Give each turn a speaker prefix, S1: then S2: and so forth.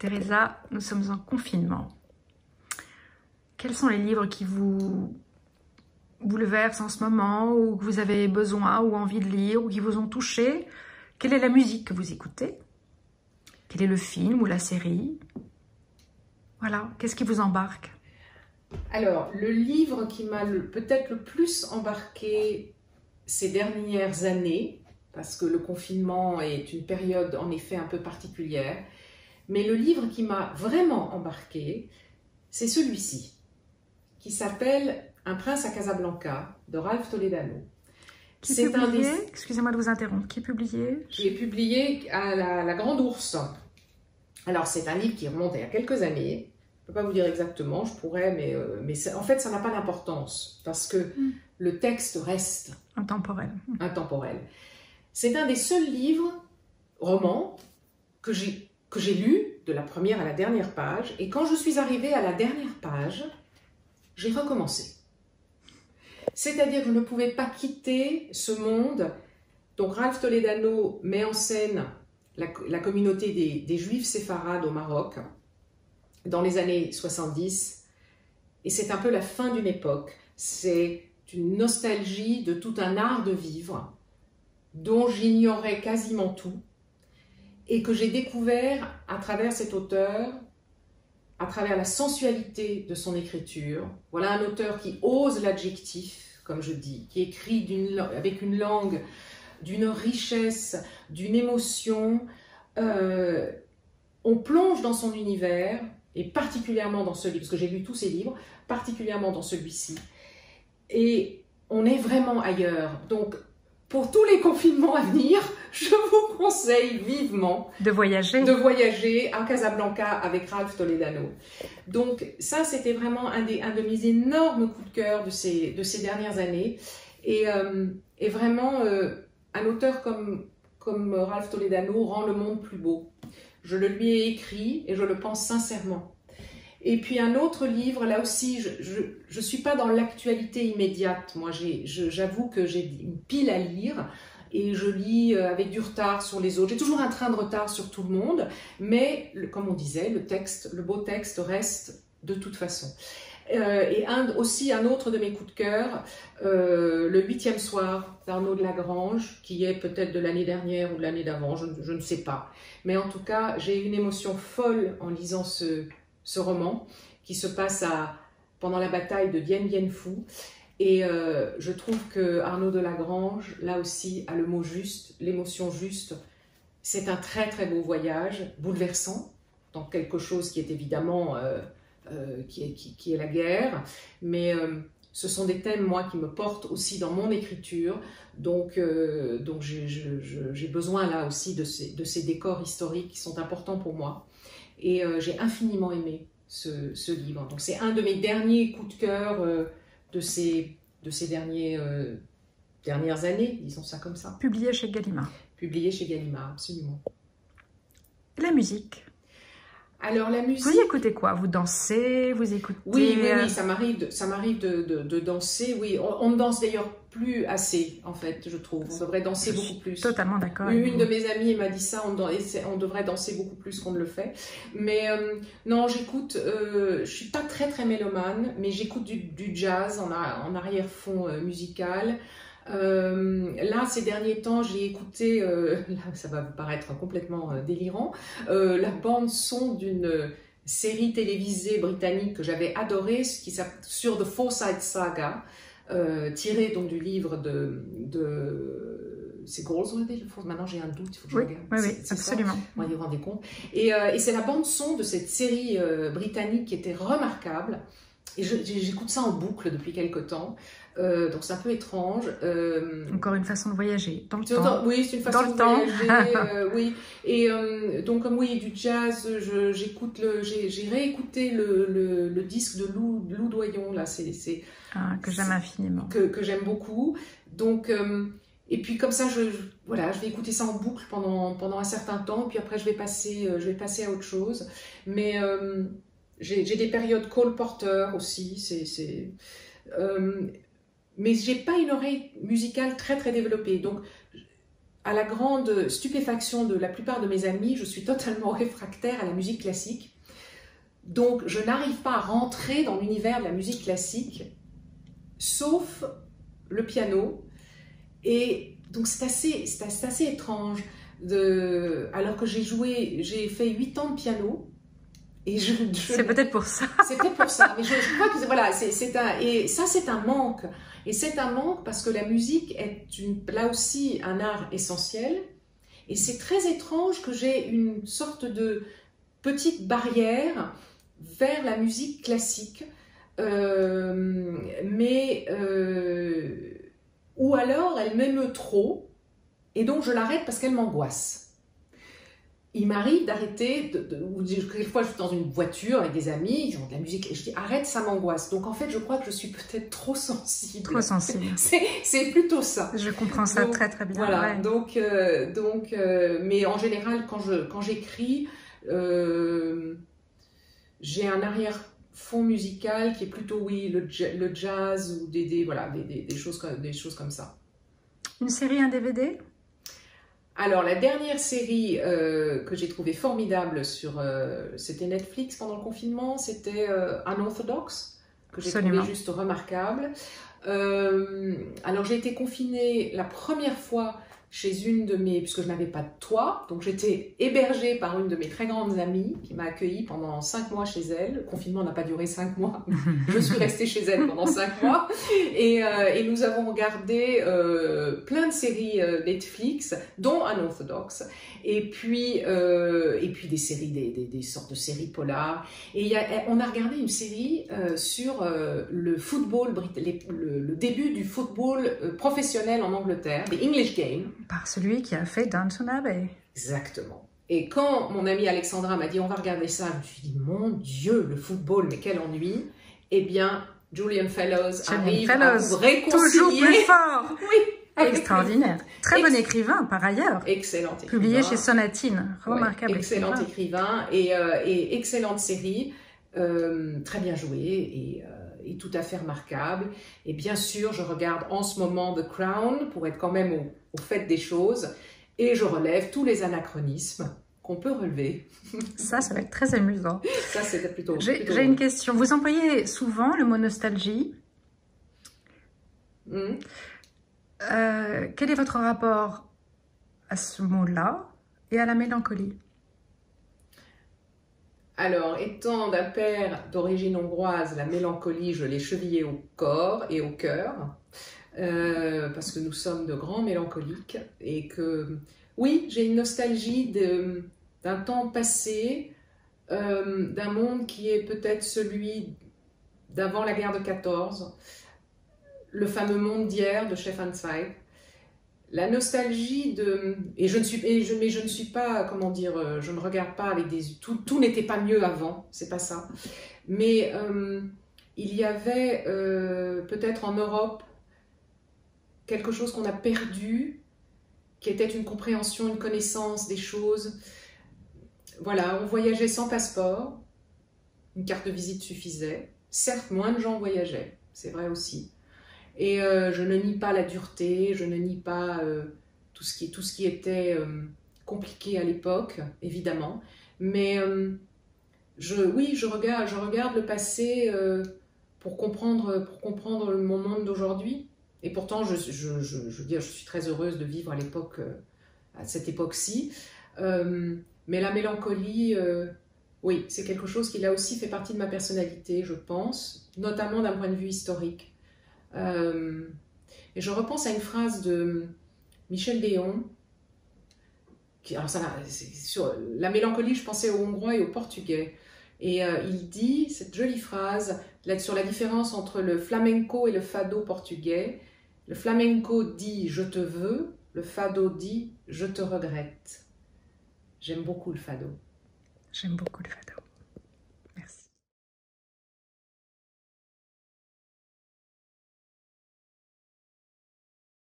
S1: Teresa, nous sommes en confinement. Quels sont les livres qui vous bouleversent en ce moment, ou que vous avez besoin ou envie de lire, ou qui vous ont touché? Quelle est la musique que vous écoutez? Quel est le film ou la série? Voilà, qu'est-ce qui vous embarque?
S2: Alors, le livre qui m'a peut-être le plus embarqué ces dernières années, parce que le confinement est une période en effet un peu particulière, mais le livre qui m'a vraiment embarqué, c'est celui-ci, qui s'appelle Un prince à Casablanca, de Ralph Toledano.
S1: Qui est publié, excusez-moi de vous interrompre, qui est publié?
S2: Qui est publié à la Grande Ourse. Alors, c'est un livre qui remonte il y a quelques années. Je ne peux pas vous dire exactement, je pourrais, mais en fait, ça n'a pas d'importance, parce que le texte reste
S1: intemporel.
S2: C'est un des seuls livres, romans, que j'ai lu de la première à la dernière page, et quand je suis arrivée à la dernière page, j'ai recommencé. C'est-à-dire que je ne pouvais pas quitter ce monde. Donc Ralph Toledano met en scène la communauté des Juifs séfarades au Maroc dans les années 70, et c'est un peu la fin d'une époque. C'est une nostalgie de tout un art de vivre dont j'ignorais quasiment tout, et que j'ai découvert à travers cet auteur, à travers la sensualité de son écriture. Voilà un auteur qui ose l'adjectif, comme je dis, qui écrit avec une langue, d'une richesse, d'une émotion. On plonge dans son univers, et particulièrement dans ce livre, parce que j'ai lu tous ses livres, particulièrement dans celui-ci, et on est vraiment ailleurs. Donc, pour tous les confinements à venir, je vous conseille vivement
S1: de voyager
S2: à Casablanca avec Ralph Toledano. Donc ça, c'était vraiment un de mes énormes coups de cœur de ces dernières années. Et vraiment, un auteur comme Ralph Toledano rend le monde plus beau. Je le lui ai écrit et je le pense sincèrement. Et puis un autre livre, là aussi, je suis pas dans l'actualité immédiate. Moi, j'avoue que j'ai une pile à lire et je lis avec du retard sur les autres. J'ai toujours un train de retard sur tout le monde, mais comme on disait, le beau texte reste de toute façon. Et aussi un autre de mes coups de cœur, Le 8e soir d'Arnaud de Lagrange, qui est peut-être de l'année dernière ou de l'année d'avant, je ne sais pas. Mais en tout cas, j'ai une émotion folle en lisant ce roman qui se passe pendant la bataille de Dien Bien Phu. Et je trouve que Arnaud de Lagrange, là aussi, a le mot juste, l'émotion juste. C'est un très très beau voyage, bouleversant, dans quelque chose qui est évidemment qui est la guerre, mais ce sont des thèmes, moi, qui me portent aussi dans mon écriture, donc j'ai besoin là aussi de ces décors historiques qui sont importants pour moi. Et j'ai infiniment aimé ce livre. Donc c'est un de mes derniers coups de cœur de ces dernières années, disons ça comme ça.
S1: Publié chez Gallimard.
S2: Publié chez Gallimard, absolument.
S1: La musique.
S2: Alors la musique...
S1: Vous écoutez quoi? Vous dansez? Vous écoutez...
S2: Oui, ça m'arrive de danser. Oui, on ne danse d'ailleurs plus assez, en fait, je trouve. On devrait danser beaucoup plus.
S1: Totalement d'accord.
S2: Une de mes amies m'a dit ça, on devrait danser beaucoup plus qu'on ne le fait. Mais non, j'écoute, je suis pas très très mélomane, mais j'écoute du jazz en arrière-fond musical. Là, ces derniers temps, j'ai écouté, là, ça va vous paraître complètement délirant, la bande son d'une série télévisée britannique que j'avais adorée, sur The Forsyte Saga, tirée donc du livre c'est Goldsworthy, maintenant j'ai un doute, il faut que je regarde.
S1: Oui, absolument.
S2: Vous vous rendez compte. Et c'est la bande son de cette série britannique qui était remarquable. Et j'écoute ça en boucle depuis quelque temps. Donc c'est un peu étrange.
S1: Encore une façon de voyager dans le temps.
S2: Oui, c'est une façon de voyager. Oui. Et donc comme oui, du jazz, j'ai réécouté le disque de Lou Doyon là.
S1: Que j'aime infiniment.
S2: Que j'aime beaucoup. Donc et puis comme ça, voilà, je vais écouter ça en boucle pendant un certain temps. Puis après je vais passer à autre chose. Mais j'ai des périodes Cole Porter aussi. Mais j'ai pas une oreille musicale très très développée. Donc à la grande stupéfaction de la plupart de mes amis, je suis totalement réfractaire à la musique classique. Donc, je n'arrive pas à rentrer dans l'univers de la musique classique, sauf le piano. Et donc, c'est assez étrange. Alors que j'ai fait 8 ans de piano.
S1: C'est peut-être pour ça.
S2: C'est peut-être pour ça. Mais je crois que voilà, et ça, c'est un manque. Et c'est un manque parce que la musique est là aussi un art essentiel. Et c'est très étrange que j'ai une sorte de petite barrière vers la musique classique. Ou alors elle m'émeut trop et donc je l'arrête parce qu'elle m'angoisse. Il m'arrive d'arrêter, quelquefois je suis dans une voiture avec des amis, ils ont de la musique et je dis arrête, ça m'angoisse. Donc en fait je crois que je suis peut-être trop sensible.
S1: Trop sensible.
S2: C'est plutôt ça.
S1: Je comprends ça très très bien.
S2: Voilà,
S1: ouais.
S2: Mais en général quand j'écris, j'ai un arrière-fond musical qui est plutôt, oui, le jazz ou des choses comme ça.
S1: Une série, un DVD?
S2: Alors, la dernière série que j'ai trouvée formidable c'était Netflix pendant le confinement, c'était Unorthodox, que j'ai trouvé juste remarquable. Alors, j'ai été confinée la première fois chez puisque je n'avais pas de toit, donc j'étais hébergée par une de mes très grandes amies qui m'a accueillie pendant 5 mois chez elle. Le confinement n'a pas duré 5 mois, je suis restée chez elle pendant 5 mois. Et nous avons regardé plein de séries Netflix, dont Unorthodox, et puis des séries, des sortes de séries polars. Et on a regardé une série sur le football, le début du football professionnel en Angleterre, the English Game.
S1: Par celui qui a fait Downton Abbey.
S2: Exactement. Et quand mon amie Alexandra m'a dit on va regarder ça, je me suis dit mon Dieu, le football, mais quel ennui. Eh bien, Julian Fellowes arrive à vous réconcilier.
S1: Toujours plus fort.
S2: Oui.
S1: Extraordinaire. Très bon écrivain par ailleurs.
S2: Excellent écrivain.
S1: Publié chez Sonatine. Remarquable.
S2: Excellent écrivain et excellente série. Très bien jouée et tout à fait remarquable. Et bien sûr, je regarde en ce moment The Crown pour être quand même au fait des choses. Et je relève tous les anachronismes qu'on peut relever.
S1: Ça va être très amusant.
S2: Ça, c'était plutôt...
S1: J'ai une question. Vous employez souvent le mot nostalgie. Quel est votre rapport à ce mot-là et à la mélancolie?
S2: Alors, étant d'un père d'origine hongroise, la mélancolie, je l'ai chevillée au corps et au cœur, parce que nous sommes de grands mélancoliques, et que, oui, j'ai une nostalgie d'un temps passé, d'un monde qui est peut-être celui d'avant la guerre de 14, le fameux monde d'hier de Stefan Zweig. La nostalgie mais je ne suis pas, comment dire, je ne regarde pas avec tout n'était pas mieux avant, c'est pas ça. Mais il y avait peut-être en Europe quelque chose qu'on a perdu, qui était une compréhension, une connaissance des choses. Voilà, on voyageait sans passeport, une carte de visite suffisait. Certes, moins de gens voyageaient, c'est vrai aussi. Et je ne nie pas la dureté, je ne nie pas tout ce qui était compliqué à l'époque, évidemment. Mais oui, je regarde le passé pour comprendre mon monde d'aujourd'hui. Et pourtant, je veux dire, je suis très heureuse de vivre à cette époque-ci. Mais la mélancolie, oui, c'est quelque chose qui là aussi fait partie de ma personnalité, je pense, notamment d'un point de vue historique. Et je repense à une phrase de Michel Léon, alors sur la mélancolie, je pensais aux Hongrois et aux Portugais. Et il dit cette jolie phrase sur la différence entre le flamenco et le fado portugais. Le flamenco dit « je te veux », le fado dit « je te regrette ». J'aime beaucoup le fado.
S1: J'aime beaucoup le fado.